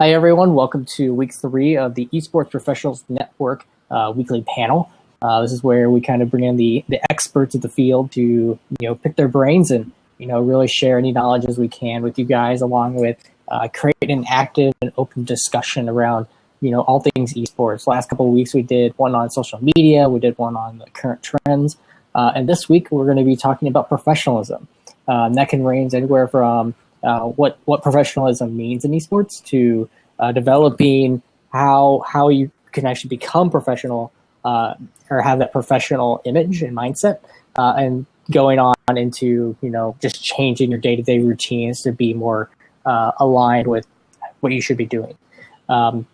Hi, everyone. Welcome to week 3 of the Esports Professionals Network weekly panel. This is where we kind of bring in the experts of the field to, pick their brains and, really share any knowledge as we can with you guys, along with create an active and open discussion around, all things esports. Last couple of weeks, we did one on social media. We did one on the current trends. And this week, we're going to be talking about professionalism. That can range anywhere from what professionalism means in esports to developing how you can actually become professional or have that professional image and mindset, and going on into just changing your day-to-day routines to be more aligned with what you should be doing.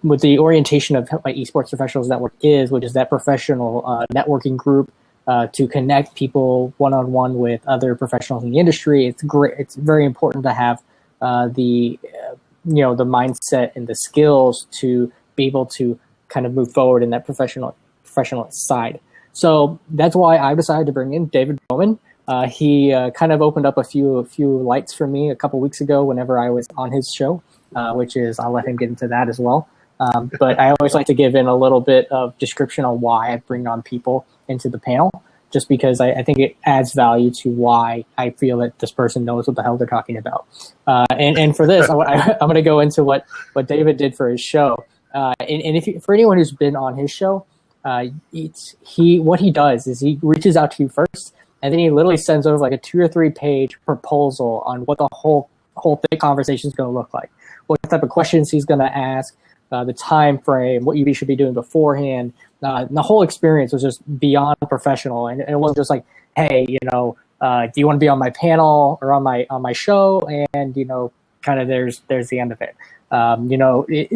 With the orientation of my Esports Professionals Network which is that professional networking group to connect people one-on-one with other professionals in the industry. It's great. It's very important to have the mindset and the skills to be able to kind of move forward in that professional side. So that's why I decided to bring in David Bowman. He kind of opened up a few lights for me a couple weeks ago whenever I was on his show, which is I'll let him get into that as well. But I always like to give in a little bit of description on why I bring on people into the panel, just because I think it adds value to why I feel that this person knows what the hell they're talking about. And for this, I'm going to go into what David did for his show. And for anyone who's been on his show, what he does is he reaches out to you first, and then he literally sends over like a 2 or 3 page proposal on what the whole thick conversation is going to look like, what type of questions he's going to ask, the time frame, what you should be doing beforehand. The whole experience was just beyond professional, and it wasn't just like, hey, do you want to be on my panel or on my show? And kind of there's the end of it.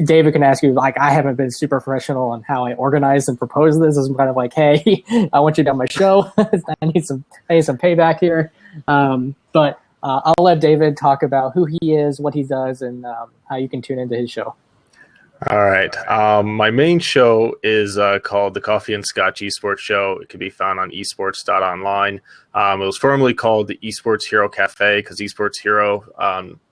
David can ask you, like, I haven't been super professional on how I organize and propose this. It's kind of like, hey, I want you to be on my show. I need some payback here. But I'll let David talk about who he is, what he does, and how you can tune into his show. All right. My main show is called the Coffee and Scotch Esports Show. It can be found on esports.online. It was formerly called the Esports Hero Cafe because Esports Hero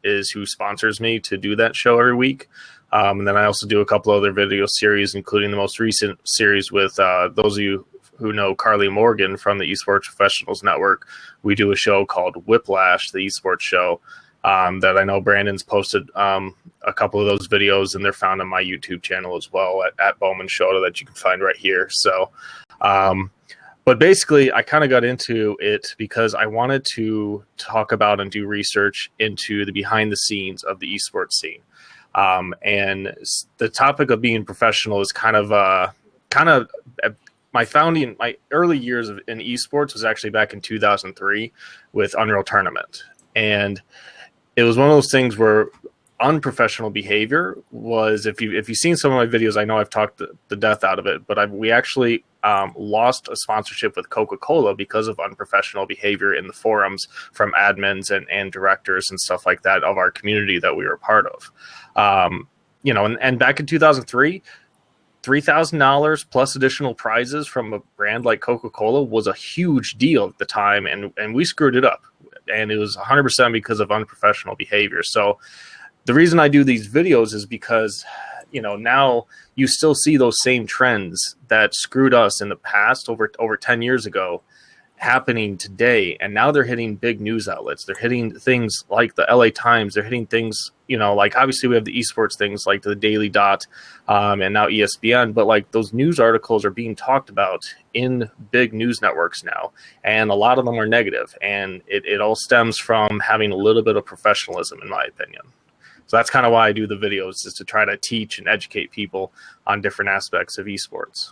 is who sponsors me to do that show every week. And then I also do a couple other video series, including the most recent series with those of you who know Carly Morgan from the Esports Professionals Network. We do a show called Whiplash, the Esports Show. That I know Brandon's posted a couple of those videos, and they're found on my YouTube channel as well at Bowman Show that you can find right here. So, but basically, I kind of got into it because I wanted to talk about and do research into the behind the scenes of the esports scene. And the topic of being professional is kind of my early years in esports was actually back in 2003 with Unreal Tournament. And it was one of those things where unprofessional behavior was, if you've seen some of my videos, I know I've talked the death out of it, but we actually lost a sponsorship with Coca-Cola because of unprofessional behavior in the forums from admins and directors and stuff like that of our community that we were a part of. And back in 2003, $3,000 plus additional prizes from a brand like Coca-Cola was a huge deal at the time, and we screwed it up. And it was 100% because of unprofessional behavior. So the reason I do these videos is because, now you still see those same trends that screwed us in the past over 10 years ago happening today. And now they're hitting big news outlets. They're hitting things like the LA Times. They're hitting things, like obviously we have the esports things like the Daily Dot and now ESPN. But like those news articles are being talked about in big news networks now. And a lot of them are negative. And it all stems from having a little bit of professionalism, in my opinion. So that's kind of why I do the videos, is to try to teach and educate people on different aspects of esports.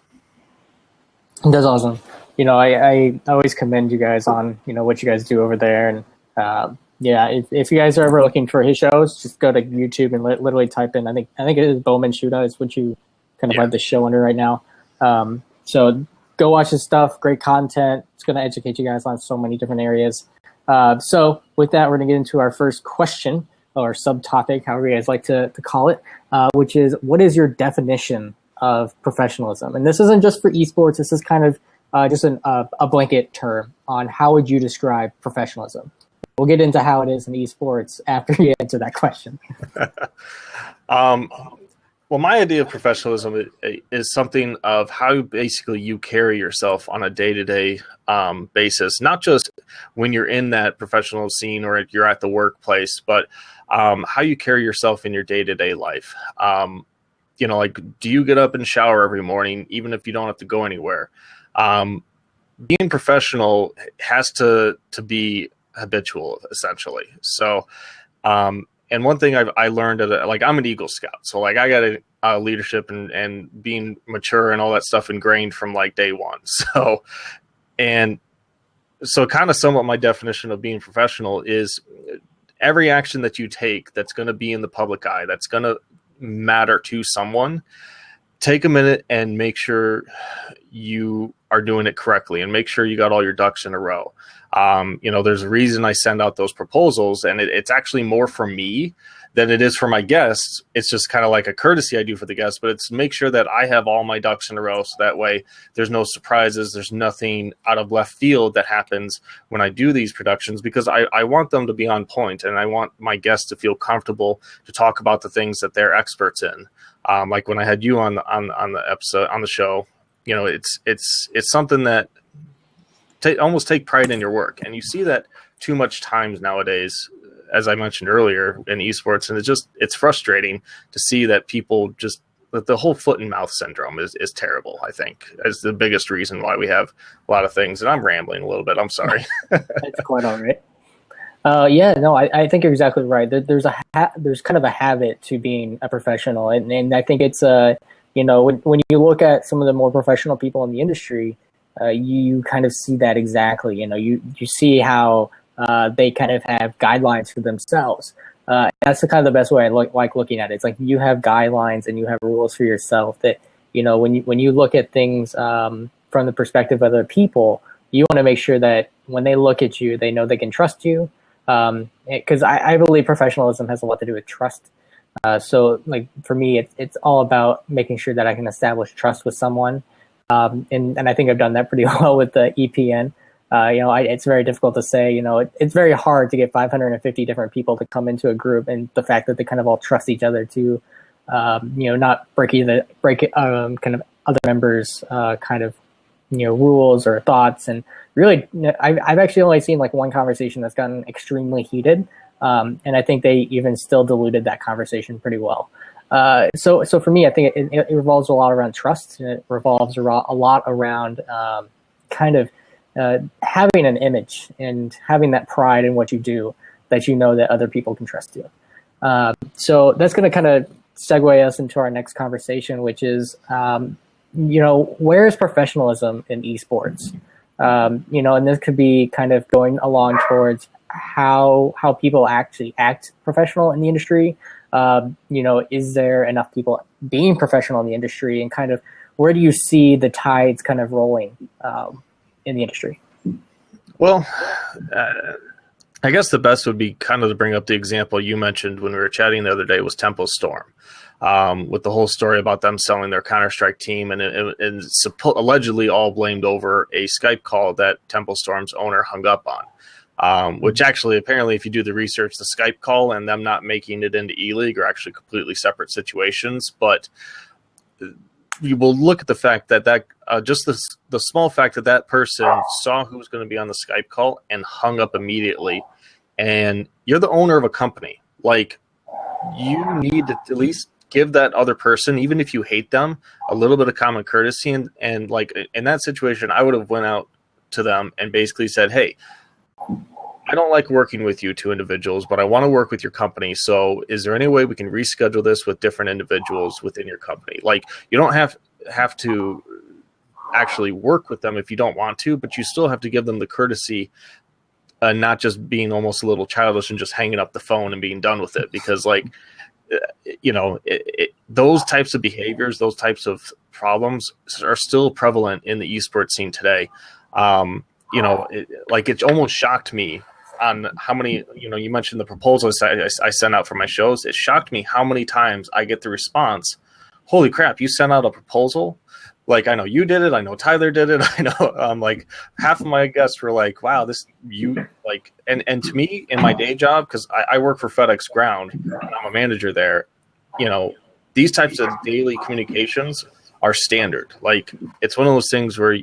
That's awesome. I always commend you guys on, what you guys do over there. And if you guys are ever looking for his shows, just go to YouTube and literally type in, I think it is Bowman Shootout is what you kind of have the show under right now. So go watch his stuff. Great content. It's going to educate you guys on so many different areas. So with that, we're going to get into our first question, or subtopic, however you guys like to call it, which is, what is your definition of professionalism? And this isn't just for esports. This is kind of just a blanket term on how would you describe professionalism. We'll get into how it is in esports after you answer that question. Um, well, my idea of professionalism is something of how basically you carry yourself on a day-to-day basis, not just when you're in that professional scene or you're at the workplace, but how you carry yourself in your day-to-day life. Like, do you get up and shower every morning, even if you don't have to go anywhere? Being professional has to be habitual, essentially. So, and one thing I learned, like, I'm an Eagle Scout, so like I got a leadership and being mature and all that stuff ingrained from like day one. So kind of somewhat my definition of being professional is every action that you take that's going to be in the public eye, that's going to matter to someone. Take a minute and make sure you are doing it correctly and make sure you got all your ducks in a row. There's a reason I send out those proposals, and it's actually more for me than it is for my guests. It's just kind of like a courtesy I do for the guests, but it's make sure that I have all my ducks in a row, so that way there's no surprises, there's nothing out of left field that happens when I do these productions, because I want them to be on point, and I want my guests to feel comfortable to talk about the things that they're experts in. Like when I had you on the episode, on the show, it's something that almost take pride in your work, and you see that too much times nowadays, as I mentioned earlier, in esports, and it's frustrating to see that people just, the whole foot and mouth syndrome is terrible. I think is the biggest reason why we have a lot of things. And I'm rambling a little bit. I'm sorry. That's quite all right. Yeah, no, I think you're exactly right. There's kind of a habit to being a professional, and I think it's when you look at some of the more professional people in the industry, you kind of see that exactly. You see how they kind of have guidelines for themselves. That's the kind of the best way I like looking at it. It's like you have guidelines and you have rules for yourself that, when you look at things from the perspective of other people, you want to make sure that when they look at you, they know they can trust you. Because I believe professionalism has a lot to do with trust. So like for me, it's all about making sure that I can establish trust with someone. And I think I've done that pretty well with the EPN. It's very difficult to say, it's very hard to get 550 different people to come into a group, and the fact that they kind of all trust each other to, not break kind of other members' kind of, rules or thoughts. And really, I've actually only seen like one conversation that's gotten extremely heated. And I think they even still diluted that conversation pretty well. So for me, I think it revolves a lot around trust, and it revolves a lot around kind of having an image and having that pride in what you do, that that other people can trust you. So that's going to kind of segue us into our next conversation, which is, where is professionalism in esports? And this could be kind of going along towards how people actually act professional in the industry. Is there enough people being professional in the industry, and kind of where do you see the tides kind of rolling in the industry? Well, I guess the best would be kind of to bring up the example you mentioned when we were chatting the other day was Tempo Storm, with the whole story about them selling their Counter-Strike team, and allegedly all blamed over a Skype call that Tempo Storm's owner hung up on. Which actually, apparently, if you do the research, the Skype call and them not making it into E-League are actually completely separate situations. But you will look at the fact that just the small fact that person saw who was going to be on the Skype call and hung up immediately. And you're the owner of a company. Like, you need to at least give that other person, even if you hate them, a little bit of common courtesy. And like in that situation, I would have went out to them and basically said, hey, I don't like working with you two individuals, but I want to work with your company. So is there any way we can reschedule this with different individuals within your company? Like, you don't have to actually work with them if you don't want to, but you still have to give them the courtesy, not just being almost a little childish and just hanging up the phone and being done with it. Because those types of behaviors, those types of problems are still prevalent in the esports scene today. It almost shocked me on how many, you mentioned the proposals I sent out for my shows. It shocked me how many times I get the response, holy crap, you sent out a proposal? Like, I know you did it. I know Tyler did it. I know, like, half of my guests were like, wow, and to me in my day job, because I work for FedEx Ground and I'm a manager there, these types of daily communications are standard. Like, it's one of those things where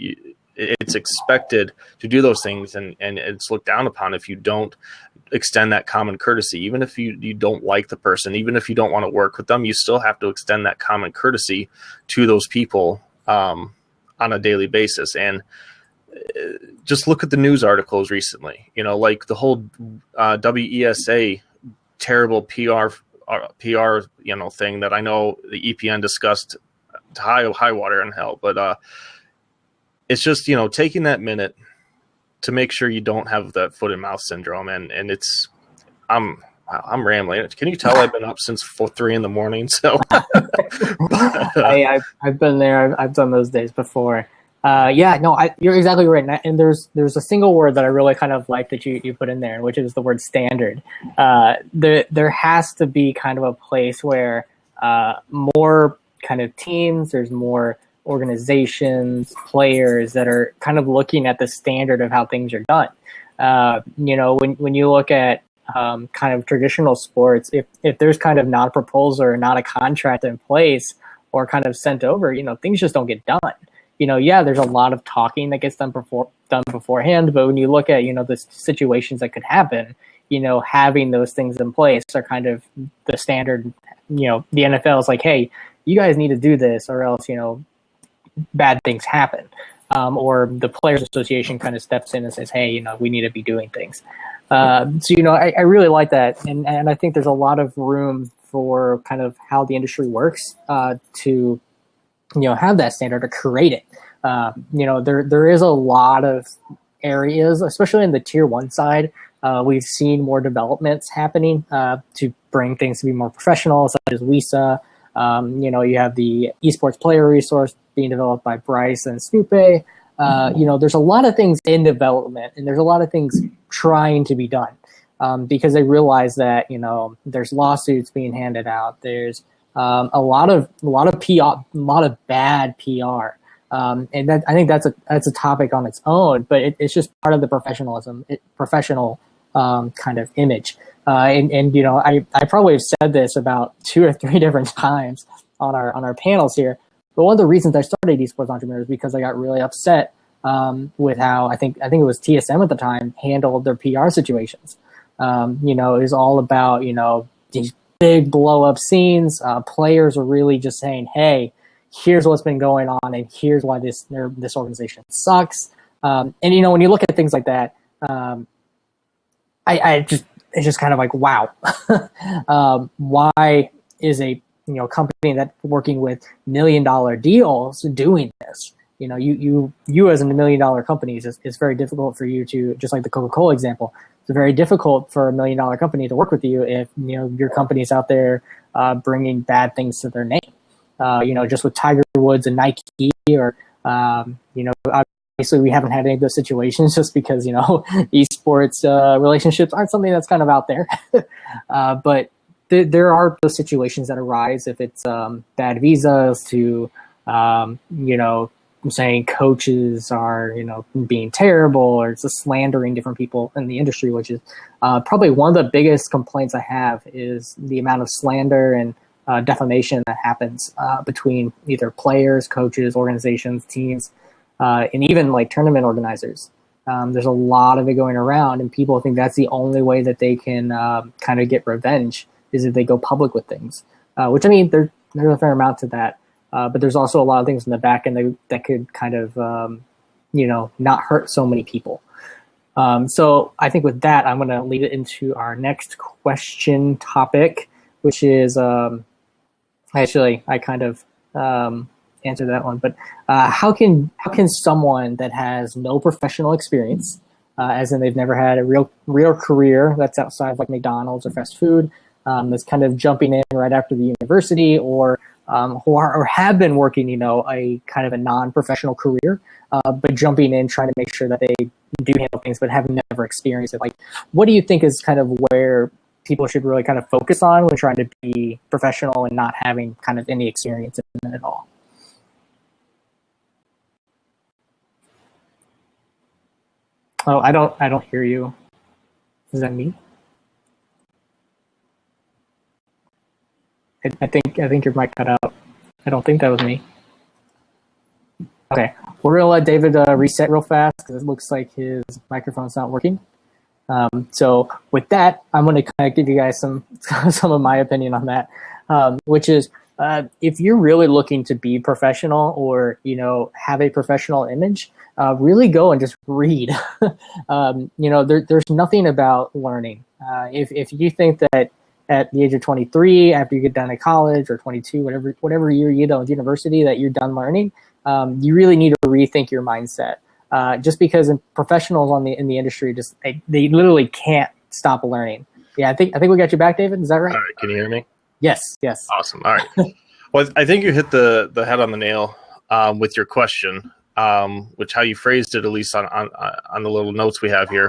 it's expected to do those things, and it's looked down upon if you don't extend that common courtesy. Even if you don't like the person, even if you don't want to work with them, you still have to extend that common courtesy to those people on a daily basis. And just look at the news articles recently, like the whole WESA terrible PR thing that I know the EPN discussed to high water and hell. But it's just, taking that minute to make sure you don't have that foot and mouth syndrome. And it's, I'm rambling. Can you tell I've been up since 3 a.m? So I've been there. I've done those days before. You're exactly right. And there's a single word that I really kind of like that you put in there, which is the word standard. There has to be kind of a place where more kind of teams, there's more organizations, players that are kind of looking at the standard of how things are done. When you look at kind of traditional sports, if there's kind of not a proposal or not a contract in place or kind of sent over, things just don't get done. There's a lot of talking that gets done beforehand, but when you look at, the situations that could happen, having those things in place are kind of the standard. The NFL is like, hey, you guys need to do this or else, bad things happen. Or the Players Association kind of steps in and says, hey, we need to be doing things. I really like that. And I think there's a lot of room for kind of how the industry works to have that standard to create it. There is a lot of areas, especially in the tier 1 side. We've seen more developments happening to bring things to be more professional, such as WISA. You have the esports player resource being developed by Bryce and Snoopy. There's a lot of things in development, and there's a lot of things trying to be done because they realize that there's lawsuits being handed out. There's a lot of PR, a lot of bad PR, and I think that's a topic on its own. But it's just part of the professional kind of image. I probably have said this about 2 or 3 different times on our panels here. But one of the reasons I started Esports Entrepreneurs is because I got really upset with how I think it was TSM at the time handled their PR situations. It was all about these big blow up scenes. Players are really just saying, "Hey, here's what's been going on, and here's why this organization sucks." And when you look at things like that, it's just kind of like, wow, why is a company that's working with $1 million deals doing this? You as a $1 million company is very difficult for you to, just like the Coca-Cola example. It's very difficult for $1 million company to work with you if your company's out there bringing bad things to their name. Just with Tiger Woods and Nike, or obviously we haven't had any of those situations just because esports relationships aren't something that's kind of out there. But there are those situations that arise if it's bad visas to saying coaches are being terrible, or it's just slandering different people in the industry, which is probably one of the biggest complaints I have is the amount of slander and defamation that happens between either players, coaches, organizations, teams, and even like tournament organizers. There's a lot of it going around, and people think that's the only way that they can kind of get revenge is if they go public with things, which I mean, there's a fair amount to that. But there's also a lot of things in the back end that could kind of, not hurt so many people. So I think with that, I'm going to lead it into our next question topic, which is actually I kind of answered that one. But how can someone that has no professional experience, as in they've never had a real career that's outside of like McDonald's or fast food, that's kind of jumping in right after the university, or have been working, a kind of a non-professional career, but jumping in, trying to make sure that they do handle things, but have never experienced it. Like, what do you think is kind of where people should really kind of focus on when trying to be professional and not having kind of any experience in it at all? Oh, I don't hear you. Is that me? I think your mic cut out. I don't think that was me. Okay, we're gonna let David reset real fast because it looks like his microphone's not working. So with that, I'm going to kind of give you guys some of my opinion on that, which is if you're really looking to be professional or have a professional image, really go and just read. There's nothing about learning. If you think that at the age of 23, after you get done at college, or 22, whatever year you get out of university, that you're done learning, you really need to rethink your mindset. Just because professionals in the industry they literally can't stop learning. Yeah, I think we got you back, David. Is that right? All right, can you hear me? Yes. Awesome. All right. Well, I think you hit the head on the nail with your question, which how you phrased it, at least on the little notes we have here,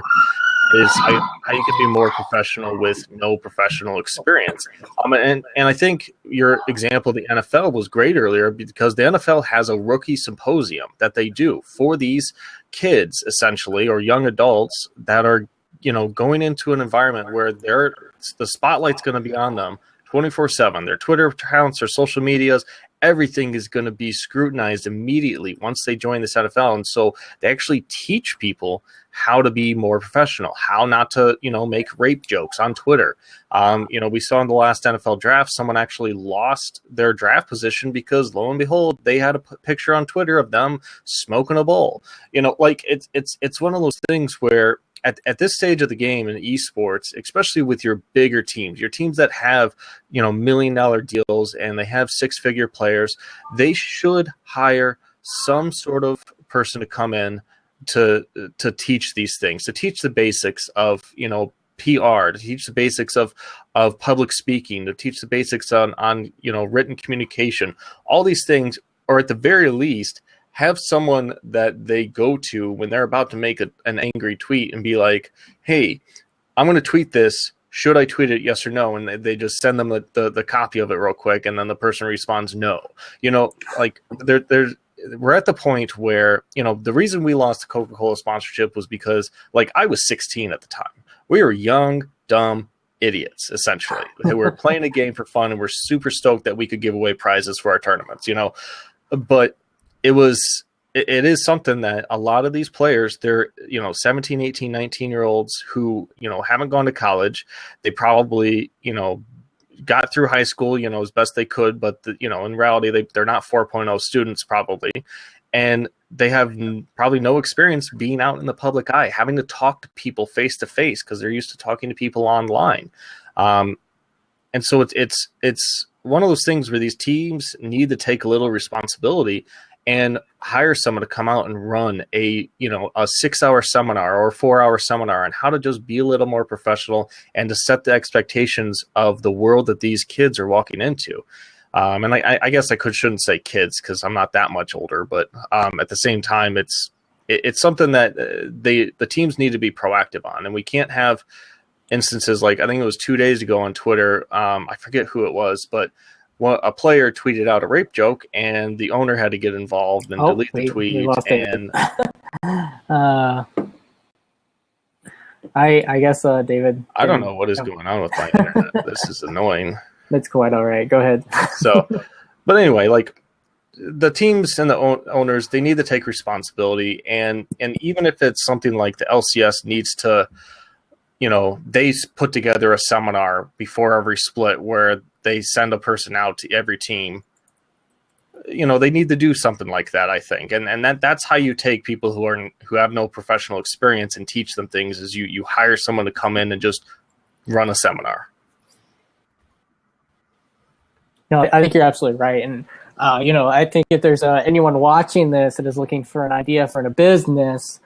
is how you can be more professional with no professional experience. And I think your example of the NFL was great earlier, because the NFL has a rookie symposium that they do for these kids, essentially, or young adults that are going into an environment where the spotlight's going to be on them 24/7. Their Twitter accounts, their social medias, everything is going to be scrutinized immediately once they join this NFL. And so they actually teach people how to be more professional, how not to, make rape jokes on Twitter. We saw in the last NFL draft, someone actually lost their draft position because, lo and behold, they had a picture on Twitter of them smoking a bowl. It's one of those things where at this stage of the game in esports, especially with your bigger teams, your teams that have, $1 million deals and they have 6-figure players, they should hire some sort of person to come in to teach these things, to teach the basics of, PR, to teach the basics of public speaking, to teach the basics on written communication, all these things, or at the very least, have someone that they go to when they're about to make an angry tweet and be like, hey, I'm going to tweet this. Should I tweet it? Yes or no? And they just send them the copy of it real quick. And then the person responds, no. We're at the point where, the reason we lost the Coca-Cola sponsorship was because, I was 16 at the time. We were young, dumb idiots, essentially. We were playing a game for fun, and we're super stoked that we could give away prizes for our tournaments, But it is something that a lot of these players, they're, 17, 18, 19-year-olds who, haven't gone to college. They probably, got through high school, as best they could, but in reality, they're not 4.0 students probably. And they have probably no experience being out in the public eye, having to talk to people face to face, because they're used to talking to people online. And so it's one of those things where these teams need to take a little responsibility and hire someone to come out and run a 6-hour seminar or a 4-hour seminar on how to just be a little more professional and to set the expectations of the world that these kids are walking into. And I guess I shouldn't say kids, because I'm not that much older, but at the same time, it's something that the teams need to be proactive on. And we can't have instances like, I think it was 2 days ago on Twitter, I forget who it was, but a player tweeted out a rape joke, and the owner had to get involved and delete the tweet. And I guess David, I don't know what is going on with my internet. This is annoying. That's quite all right. Go ahead. But anyway, the teams and the owners, they need to take responsibility, and even if it's something like the LCS needs to, they put together a seminar before every split where they send a person out to every team. They need to do something like that, I think. And that's how you take people who have no professional experience and teach them things, is you hire someone to come in and just run a seminar. No, I think you're absolutely right. And, I think if there's anyone watching this that is looking for an idea for a business,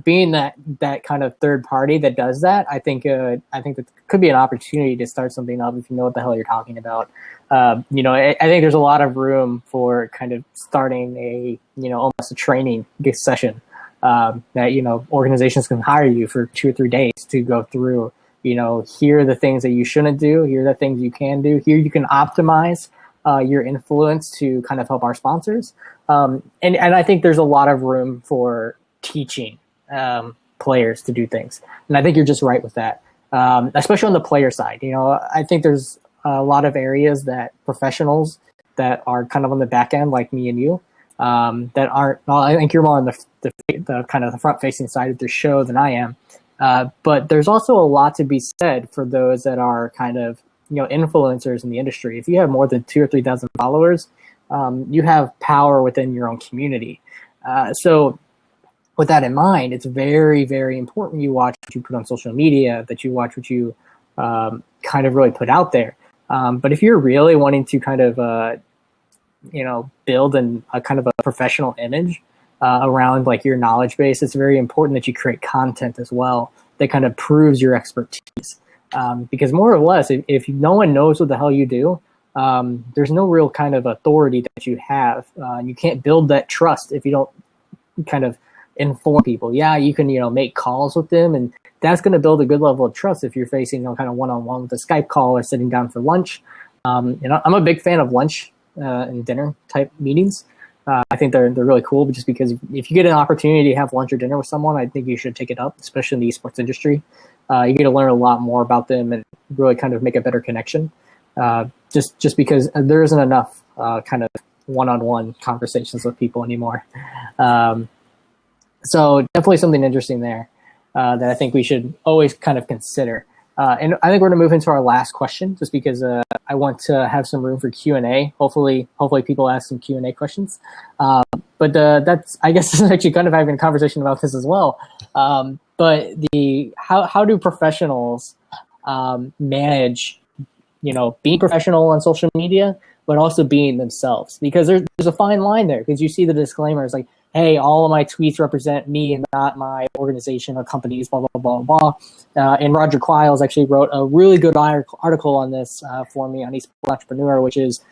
being that kind of third party that does that, I think that could be an opportunity to start something up if you know what the hell you're talking about. I think there's a lot of room for kind of starting a, almost a training session that, organizations can hire you for 2 or 3 days to go through, here are the things that you shouldn't do. Here are the things you can do. Here you can optimize your influence to kind of help our sponsors. And I think there's a lot of room for teaching players to do things. And I think you're just right with that, especially on the player side. I think there's a lot of areas that professionals that are kind of on the back end, like me and you, that aren't. Well, I think you're more on the kind of the front facing side of the show than I am. But there's also a lot to be said for those that are kind of influencers in the industry. If you have more than 2,000 or 3,000 followers, you have power within your own community. So with that in mind, it's very, very important you watch what you put on social media, that you watch what you kind of really put out there. But if you're really wanting to kind of, build a kind of a professional image around like your knowledge base, it's very important that you create content as well that kind of proves your expertise. Because more or less, if no one knows what the hell you do, there's no real kind of authority that you have. You can't build that trust if you don't kind of inform people. Yeah, you can, make calls with them, and that's going to build a good level of trust if you're facing, kind of one-on-one with a Skype call or sitting down for lunch. I'm a big fan of lunch and dinner type meetings. I think they're really cool, but just because if you get an opportunity to have lunch or dinner with someone, I think you should take it up, especially in the esports industry. You get to learn a lot more about them and really kind of make a better connection. Just because there isn't enough kind of one-on-one conversations with people anymore. So definitely something interesting there that I think we should always kind of consider. And I think we're going to move into our last question, just because I want to have some room for Q&A. Hopefully people ask some Q&A questions. But that's, I guess, actually kind of having a conversation about this as well. But how do professionals manage, being professional on social media, but also being themselves? Because there's a fine line there, because you see the disclaimers like, hey, all of my tweets represent me and not my organization or companies, blah, blah, blah, blah. And Roger Quiles actually wrote a really good article on this for me on Esports Entrepreneur, which is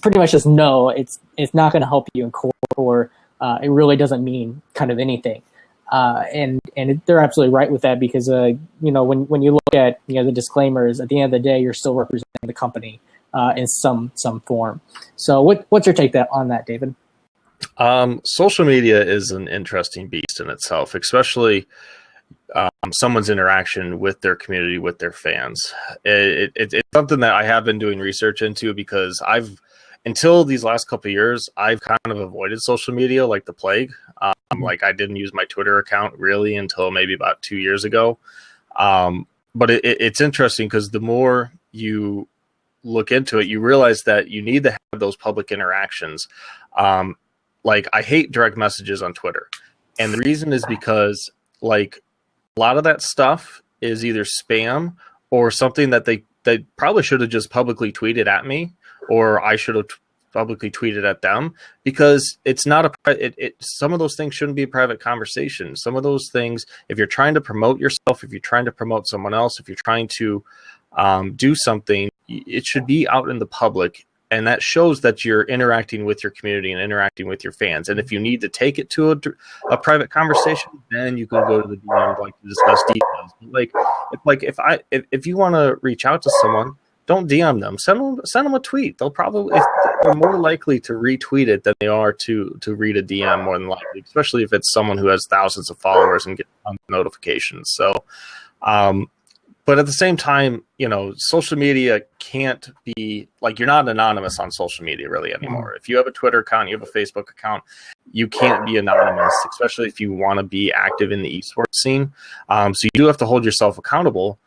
pretty much just no, it's not going to help you in court, or it really doesn't mean kind of anything. And they're absolutely right with that, because when you look at the disclaimers, at the end of the day, you're still representing the company in some form. So what's your take on that, David? Social media is an interesting beast in itself, especially someone's interaction with their community, with their fans. It's something that I have been doing research into, because until these last couple of years, I've kind of avoided social media like the plague. Like I didn't use my Twitter account really until maybe about 2 years ago. But it's interesting, because the more you look into it, you realize that you need to have those public interactions. Like I hate direct messages on Twitter. And the reason is because like a lot of that stuff is either spam or something that they probably should have just publicly tweeted at me, or I should have publicly tweeted at them, because it's not some of those things shouldn't be a private conversation. Some of those things, if you're trying to promote yourself, if you're trying to promote someone else, if you're trying to do something, it should be out in the public. And that shows that you're interacting with your community and interacting with your fans. And if you need to take it to a private conversation, then you can go to the DM like to discuss details. If you want to reach out to someone, don't DM them. Send them a tweet. They're more likely to retweet it than they are to read a DM, more than likely, especially if it's someone who has thousands of followers and get notifications. So, but at the same time, social media can't be like, you're not anonymous on social media really anymore. If you have a Twitter account, you have a Facebook account, you can't be anonymous, especially if you want to be active in the esports scene. So you do have to hold yourself accountable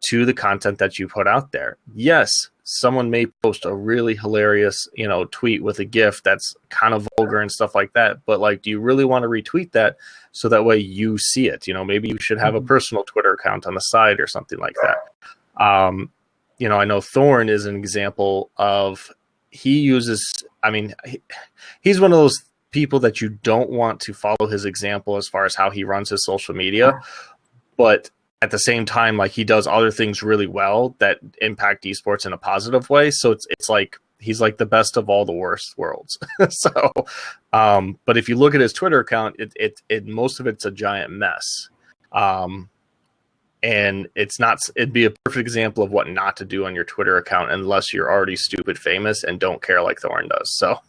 to the content that you put out there. Yes, someone may post a really hilarious, tweet with a GIF that's kind of vulgar and stuff like that. But like, do you really want to retweet that so that way you see it? Maybe you should have a personal Twitter account on the side or something like that. I know Thorn is an example of, he's one of those people that you don't want to follow his example as far as how he runs his social media. But at the same time, like, he does other things really well that impact esports in a positive way. So it's like he's like the best of all the worst worlds. So, but if you look at his Twitter account, it most of it's a giant mess. And it'd be a perfect example of what not to do on your Twitter account unless you're already stupid famous and don't care like Thorn does. So.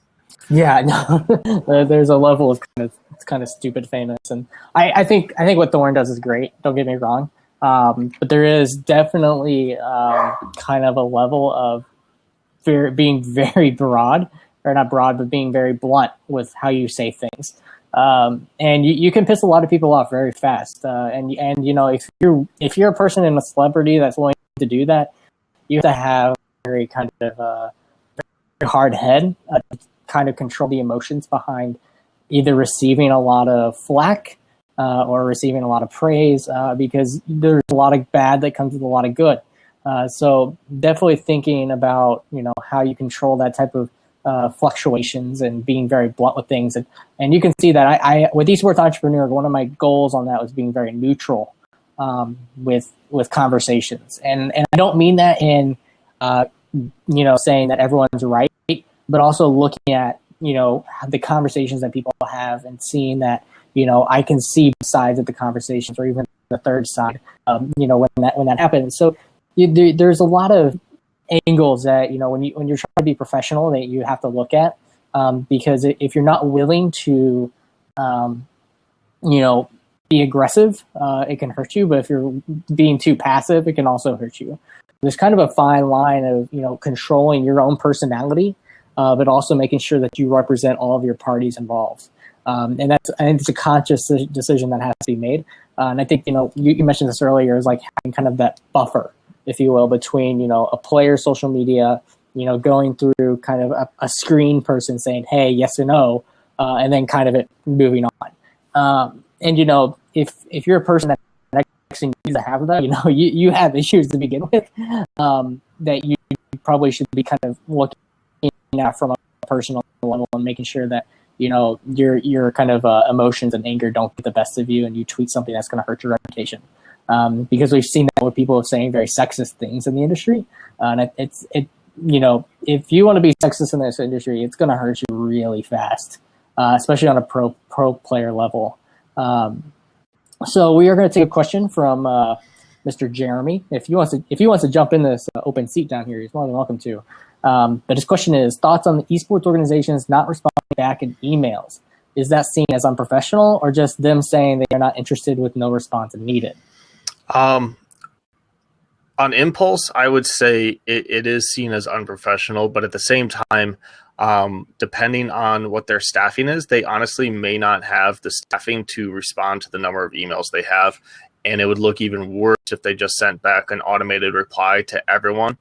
Yeah, no, there's a level of kind of stupid famous, and I think what Thorn does is great. Don't get me wrong, But there is definitely kind of a level of being very broad, or not broad, but being very blunt with how you say things. And you can piss a lot of people off very fast. And you know, if you're a person in a celebrity that's willing to do that, you have to have a very kind of very hard head to kind of control the emotions behind either receiving a lot of flack or receiving a lot of praise, because there's a lot of bad that comes with a lot of good. So definitely thinking about, you know, how you control that type of fluctuations and being very blunt with things. And you can see that I with Esports Entrepreneur, one of my goals on that was being very neutral with conversations. And I don't mean that in, you know, saying that everyone's right, but also looking at, you know, the conversations that people have and seeing that, you know, I can see sides of the conversations or even the third side, you know, when that happens. So there's a lot of angles that, you know, when you're trying to be professional that you have to look at, because if you're not willing to, you know, be aggressive, it can hurt you. But if you're being too passive, it can also hurt you. There's kind of a fine line of, you know, controlling your own personality, but also making sure that you represent all of your parties involved. And it's a conscious decision that has to be made. And I think, you know, you mentioned this earlier, is like having kind of that buffer, if you will, between, you know, a player's social media, you know, going through kind of a screen person saying, hey, yes or no, and then kind of it moving on. And, you know, if you're a person that actually needs to have that, you know, you have issues to begin with, that you probably should be kind of looking at from a personal level and making sure that, you know, your kind of emotions and anger don't get the best of you, and you tweet something that's going to hurt your reputation. Because we've seen that with people saying very sexist things in the industry, and it you know, if you want to be sexist in this industry, it's going to hurt you really fast, especially on a pro player level. So we are going to take a question from Mr. Jeremy. If he wants to jump in this open seat down here, he's more than welcome to. But his question is, thoughts on the esports organizations not responding back in emails. Is that seen as unprofessional, or just them saying they are not interested with no response needed? On impulse, I would say it is seen as unprofessional, but at the same time, depending on what their staffing is, they honestly may not have the staffing to respond to the number of emails they have. And it would look even worse if they just sent back an automated reply to everyone.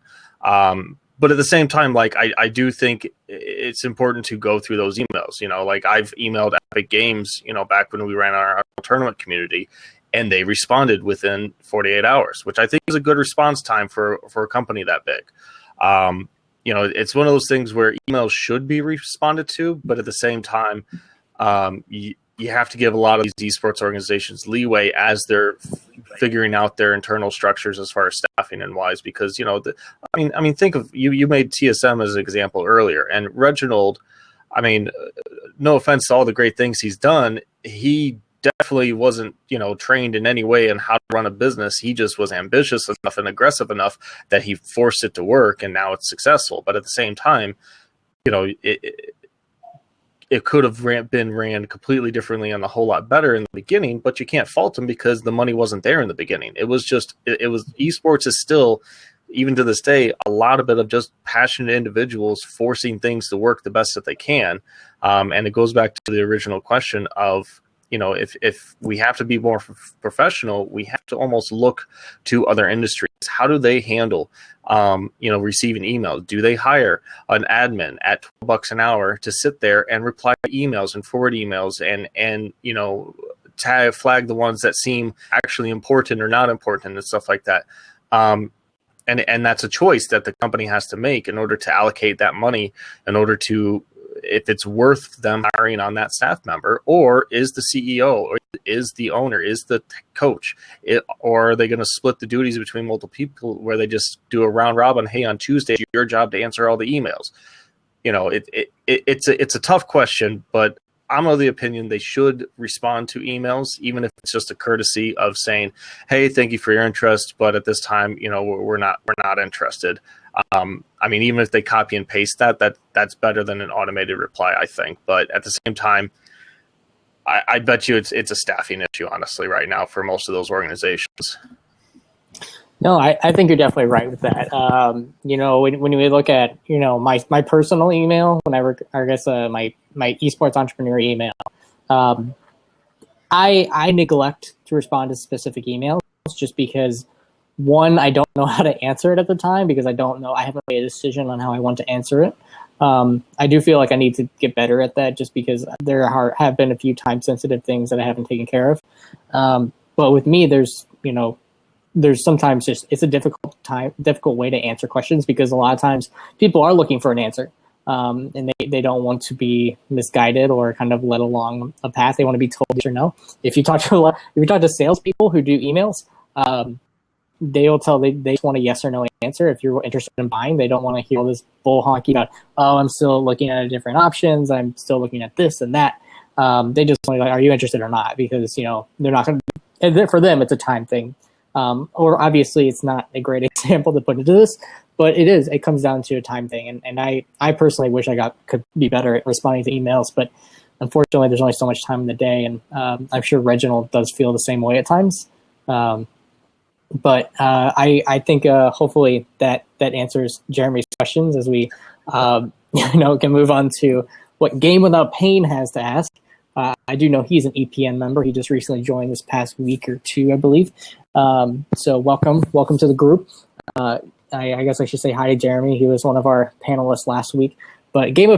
But at the same time, like, I do think it's important to go through those emails. You know, like, I've emailed Epic Games, you know, back when we ran our tournament community, and they responded within 48 hours, which I think is a good response time for a company that big. You know, it's one of those things where emails should be responded to, but at the same time, you have to give a lot of these esports organizations leeway as they're figuring out their internal structures as far as staffing and wise, because, you know, I mean, think of you made TSM as an example earlier, and Reginald, I mean, no offense to all the great things he's done, he definitely wasn't, you know, trained in any way in how to run a business. He just was ambitious enough and aggressive enough that he forced it to work, and now it's successful. But at the same time, you know, it could have been ran completely differently and a whole lot better in the beginning, but you can't fault him because the money wasn't there in the beginning. It was just, it was, esports is still, even to this day, a lot of it of just passionate individuals forcing things to work the best that they can. And it goes back to the original question of, you know, if we have to be more professional, we have to almost look to other industries. How do they handle, you know, receiving emails? Do they hire an admin at $12 an hour to sit there and reply to emails and forward emails and you know, flag the ones that seem actually important or not important and stuff like that? And that's a choice that the company has to make in order to allocate that money, in order to, if it's worth them hiring on that staff member, or is the CEO, or is the owner, is the coach, or are they going to split the duties between multiple people where they just do a round robin? Hey, on Tuesday, it's your job to answer all the emails. You know, it's a tough question, but I'm of the opinion they should respond to emails, even if it's just a courtesy of saying, hey, thank you for your interest, but at this time, you know, we're not interested. I mean, even if they copy and paste that's better than an automated reply, I think. But at the same time, I bet you it's a staffing issue, honestly, right now for most of those organizations. No, I think you're definitely right with that. When we look at, my personal email, I guess my esports entrepreneur email, um, I neglect to respond to specific emails just because one, I don't know how to answer it at the time because I haven't made a decision on how I want to answer it. I do feel like I need to get better at that just because have been a few time sensitive things that I haven't taken care of. But with me, there's sometimes just it's a difficult way to answer questions because a lot of times people are looking for an answer, and they don't want to be misguided or kind of led along a path. They want to be told yes or no. If you talk to salespeople who do emails, they just want a yes or no answer. If you're interested in buying, they don't want to hear all this bull honky about, oh, I'm still looking at different options, I'm still looking at this and that. They just want to like, are you interested or not? Because they're not going to. For them, it's a time thing. Or obviously, it's not a great example to put into this, but it is. It comes down to a time thing, and I personally wish could be better at responding to emails, but unfortunately, there's only so much time in the day, and I'm sure Reginald does feel the same way at times. But I think hopefully that answers Jeremy's questions as we can move on to what Game Without Pain has to ask. I do know he's an EPN member. He just recently joined this past week or two, I believe. So welcome to the group. I guess I should say hi to Jeremy. He was one of our panelists last week. But Game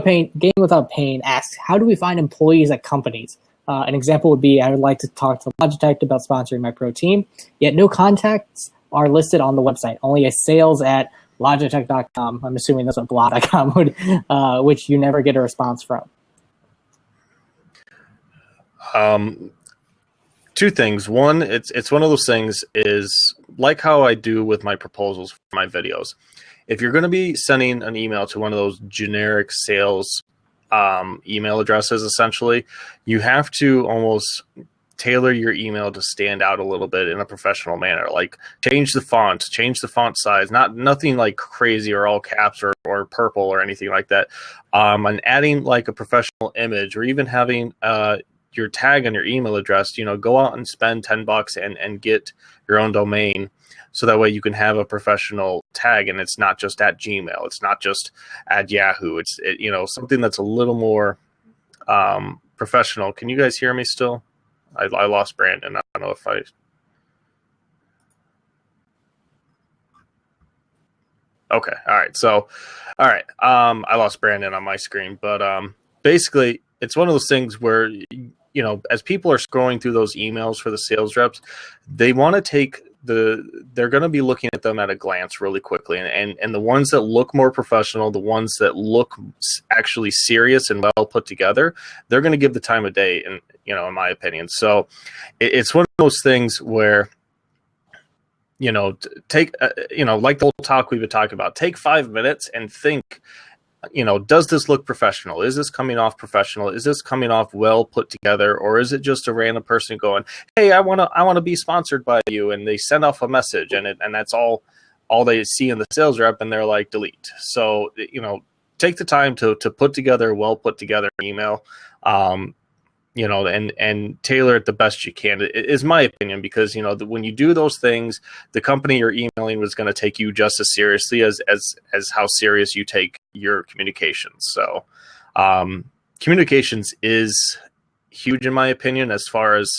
Without Pain asks, how do we find employees at companies? An example would be, I would like to talk to Logitech about sponsoring my pro team, yet no contacts are listed on the website, only a sales at logitech.com. I'm assuming that's what blah.com would, which you never get a response from. Two things. One, it's one of those things is like how I do with my proposals for my videos. If you're going to be sending an email to one of those generic sales email addresses, essentially, you have to almost tailor your email to stand out a little bit in a professional manner. Like change the font size, nothing like crazy or all caps or purple or anything like that. And adding like a professional image or even having your tag on your email address, go out and spend $10 and get your own domain. So that way you can have a professional tag and it's not just at Gmail. It's not just at Yahoo. It's something that's a little more professional. Can you guys hear me still? I lost Brandon. I don't know if I... Okay. All right. So, all right. I lost Brandon on my screen, but basically it's one of those things where, as people are scrolling through those emails for the sales reps, they want to take they're going to be looking at them at a glance really quickly. And the ones that look more professional, the ones that look actually serious and well put together, they're going to give the time of day, in my opinion. So it's one of those things where, take, like the whole talk we've been talking about, take 5 minutes and think, does this look professional? Is this coming off professional? Is this coming off well put together? Or is it just a random person going, hey, I want to be sponsored by you. And they send off a message and that's all they see in the sales rep. And they're like, delete. So, take the time to put together a well put together email, and tailor it the best you can. It is my opinion, because, when you do those things, the company you're emailing was going to take you just as seriously as how serious you take your communications. So communications is huge in my opinion, as far as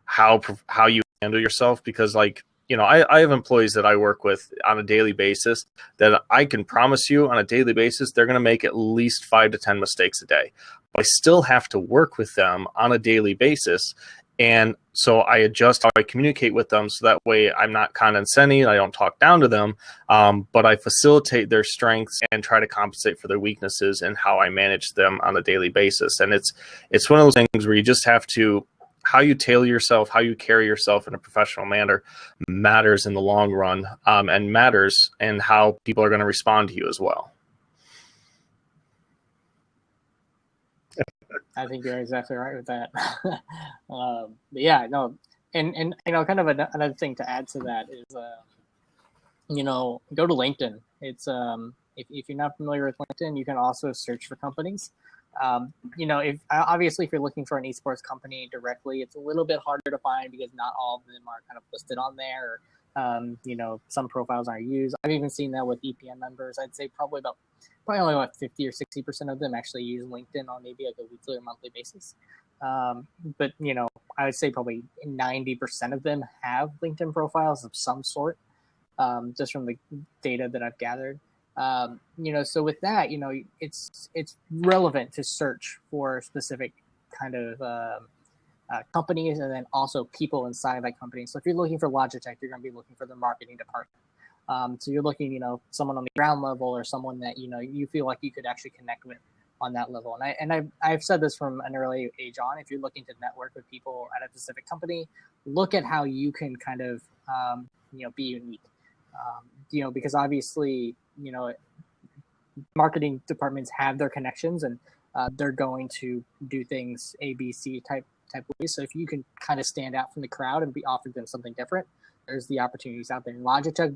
how you handle yourself, because I have employees that I work with on a daily basis that I can promise you on a daily basis, they're going to make at least 5 to 10 mistakes a day. I still have to work with them on a daily basis. And so I adjust how I communicate with them, so that way I'm not condescending, I don't talk down to them, but I facilitate their strengths and try to compensate for their weaknesses and how I manage them on a daily basis. And it's one of those things where you just have to, how you tailor yourself, how you carry yourself in a professional manner matters in the long run, and matters in how people are going to respond to you as well. I think you're exactly right with that. Yeah, no, and kind of another thing to add to that is, go to LinkedIn. It's if you're not familiar with LinkedIn, you can also search for companies. If you're looking for an esports company directly, it's a little bit harder to find because not all of them are kind of listed on there. Or Some profiles aren't used. I've even seen that with EPN members. I'd say probably only about 50 or 60% of them actually use LinkedIn on maybe like a weekly or monthly basis. But I would say probably 90% of them have LinkedIn profiles of some sort, just from the data that I've gathered. So with that, it's relevant to search for specific kind of companies, and then also people inside that company. So if you're looking for Logitech, you're going to be looking for the marketing department. So you're looking, someone on the ground level, or someone that you feel like you could actually connect with on that level. And I've said this from an early age on. If you're looking to network with people at a specific company, look at how you can kind of be unique. Because obviously marketing departments have their connections, and they're going to do things A, B, C type ways. So if you can kind of stand out from the crowd and be offered them something different, there's the opportunities out there. In Logitech,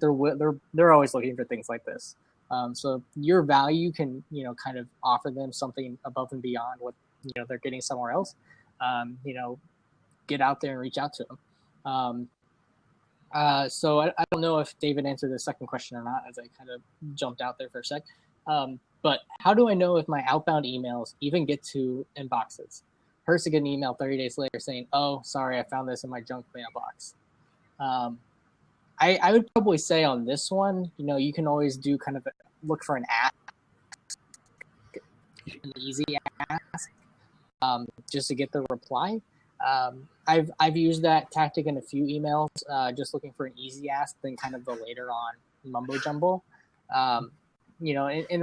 they're always looking for things like this. So your value can kind of offer them something above and beyond what they're getting somewhere else. Get out there and reach out to them. So I don't know if David answered the second question or not, as I kind of jumped out there for a sec. But how do I know if my outbound emails even get to inboxes? Person get an email 30 days later saying, "Oh, sorry, I found this in my junk mailbox." I would probably say on this one, you can always do kind of look for an ask, an easy ask, just to get the reply. I've used that tactic in a few emails, just looking for an easy ask, then kind of the later on mumbo jumbo. And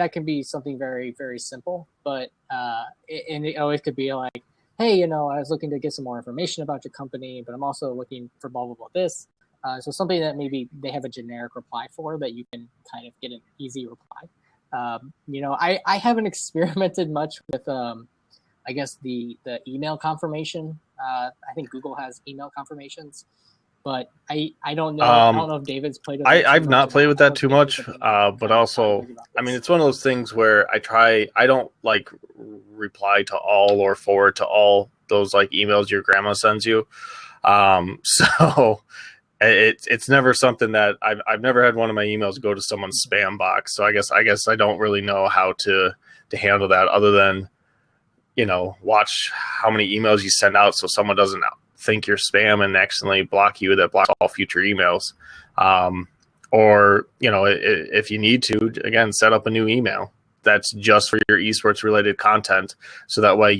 that can be something very, very simple, but and it always could be like, "Hey, I was looking to get some more information about your company, but I'm also looking for blah, blah, blah, this." So something that maybe they have a generic reply for that you can kind of get an easy reply. I haven't experimented much with, I guess, the email confirmation. I think Google has email confirmations, but I don't know. I don't know if David's played with that. I've not played with that too much, but also, I mean, it's one of those things where I don't like reply to all or forward to all those like emails your grandma sends you. So it's never something that I've never had one of my emails go to someone's spam box. So I guess I don't really know how to handle that, other than watch how many emails you send out so someone doesn't think you're spam and accidentally block you, that blocks all future emails. Or if you need to, again, set up a new email that's just for your esports related content, so that way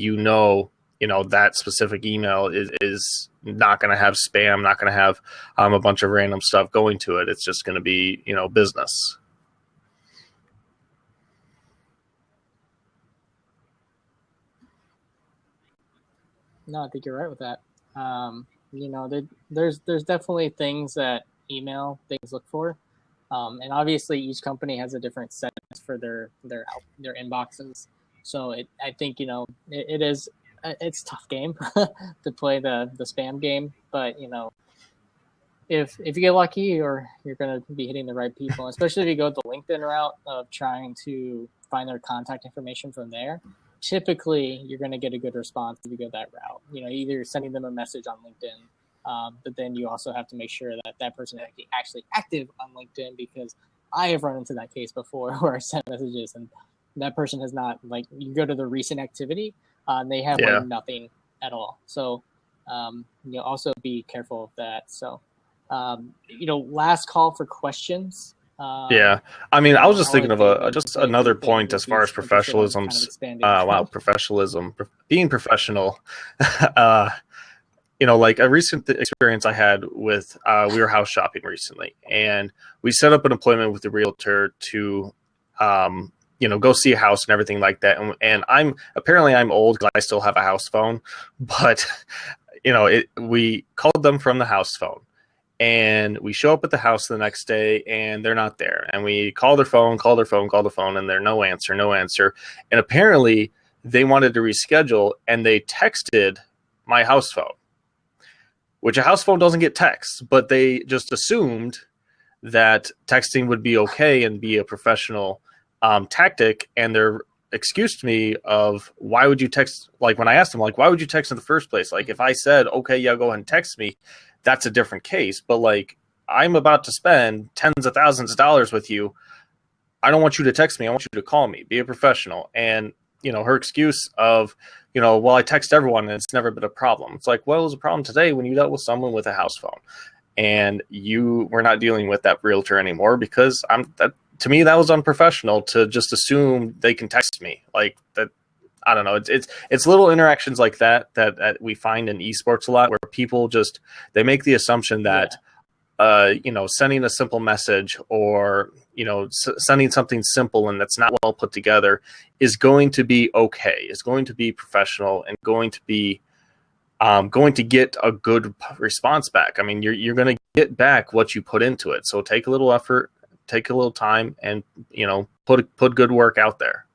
that specific email is not going to have spam, not going to have a bunch of random stuff going to it. It's just going to be business. No, I think you're right with that. There's definitely things that email things look for, and obviously each company has a different settings for their inboxes. So I think it's a tough game to play the spam game, but if you get lucky, you're going to be hitting the right people, especially if you go the LinkedIn route of trying to find their contact information from there. Typically, you're going to get a good response if you go that route. Either sending them a message on LinkedIn, but then you also have to make sure that person is actually active on LinkedIn, because I have run into that case before where I sent messages and that person has not, like, you go to the recent activity, and they have like nothing at all. So, also be careful of that. So, last call for questions. I mean, I was just thinking of just another point as far as professionalism. Professionalism, being professional. Like a recent experience I had with, we were house shopping recently, and we set up an appointment with the realtor to, go see a house and everything like that. And I'm old because I still have a house phone, but we called them from the house phone. And we show up at the house the next day and they're not there. And we call their phone, and they're no answer. And apparently they wanted to reschedule, and they texted my house phone, which a house phone doesn't get texts, but they just assumed that texting would be okay and be a professional tactic. And they're excused me of, why would you text? Like, when I asked them, like, why would you text in the first place? Like, if I said, okay, yeah, go ahead and text me, that's a different case. But like, I'm about to spend tens of thousands of dollars with you. I don't want you to text me. I want you to call me. Be a professional. And, her excuse of, well, I text everyone and it's never been a problem. It's like, well, it was a problem today when you dealt with someone with a house phone and you were not dealing with that realtor anymore because to me, that was unprofessional to just assume they can text me like that. I don't know. It's little interactions like that we find in esports a lot where people they make the assumption that, sending a simple message or, sending something simple and that's not well put together is going to be okay, is going to be professional and going to be going to get a good response back. I mean, you're going to get back what you put into it. So take a little effort, take a little time and, put good work out there.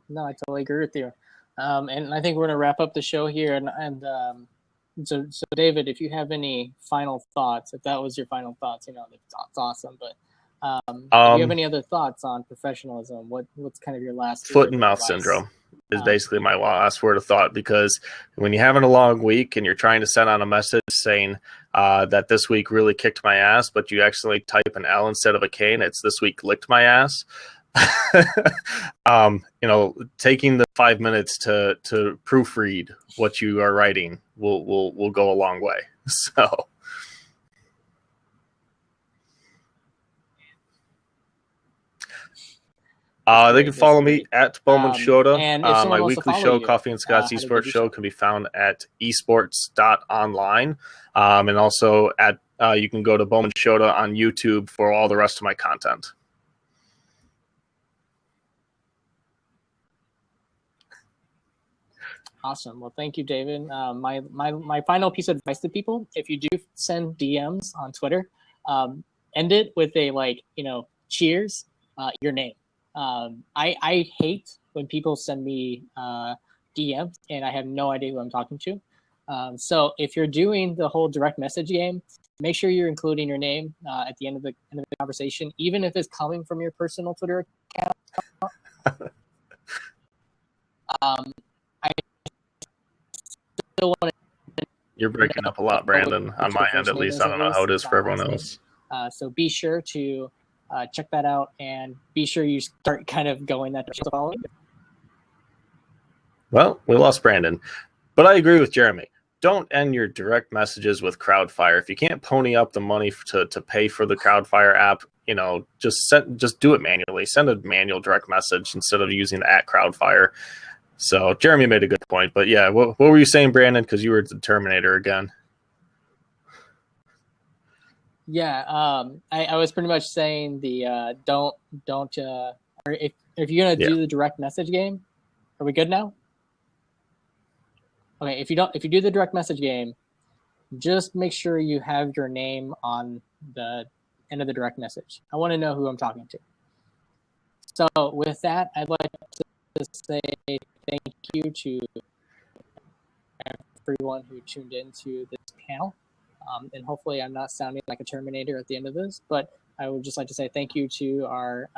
No, I totally agree with you. And I think we're going to wrap up the show here. So David, if you have any final thoughts, if that was your final thoughts, that's awesome. But if you have any other thoughts on professionalism, what's kind of your last foot and mouth syndrome is basically my last word of thought, because when you're having a long week and you're trying to send out a message saying that this week really kicked my ass, but you actually type an L instead of a K and it's this week licked my ass. Taking the 5 minutes to proofread what you are writing will go a long way. So they can follow me at Bowman Shota. And my weekly show, Coffee and Scott's Esports Show, can be found at esports.online. And also at you can go to Bowman Shota on YouTube for all the rest of my content. Awesome. Well, thank you, David. My final piece of advice to people: if you do send DMs on Twitter, end it with a cheers, your name. I hate when people send me DMs and I have no idea who I'm talking to. So if you're doing the whole direct message game, make sure you're including your name at the end of the conversation, even if it's coming from your personal Twitter account. I still want to. You're breaking up a lot, Brandon, on my end at least. I don't know how it is for everyone else. So be sure to check that out and be sure you start kind of going that direction following. Well, we lost Brandon, but I agree with Jeremy. Don't end your direct messages with Crowdfire. If you can't pony up the money to pay for the Crowdfire app, just do it manually. Send a manual direct message instead of using the @Crowdfire. So Jeremy made a good point, but yeah, what were you saying, Brandon? Because you were the Terminator again. Yeah, I was pretty much saying the don't or if you're gonna do the direct message game, are we good now? Okay, if you do the direct message game, just make sure you have your name on the end of the direct message. I want to know who I'm talking to. So with that, I'd like to say thank you to everyone who tuned into this panel. And hopefully I'm not sounding like a Terminator at the end of this, but I would just like to say thank you to our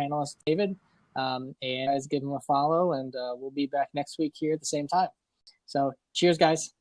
panelist, David, and guys give him a follow, and we'll be back next week here at the same time. So cheers, guys.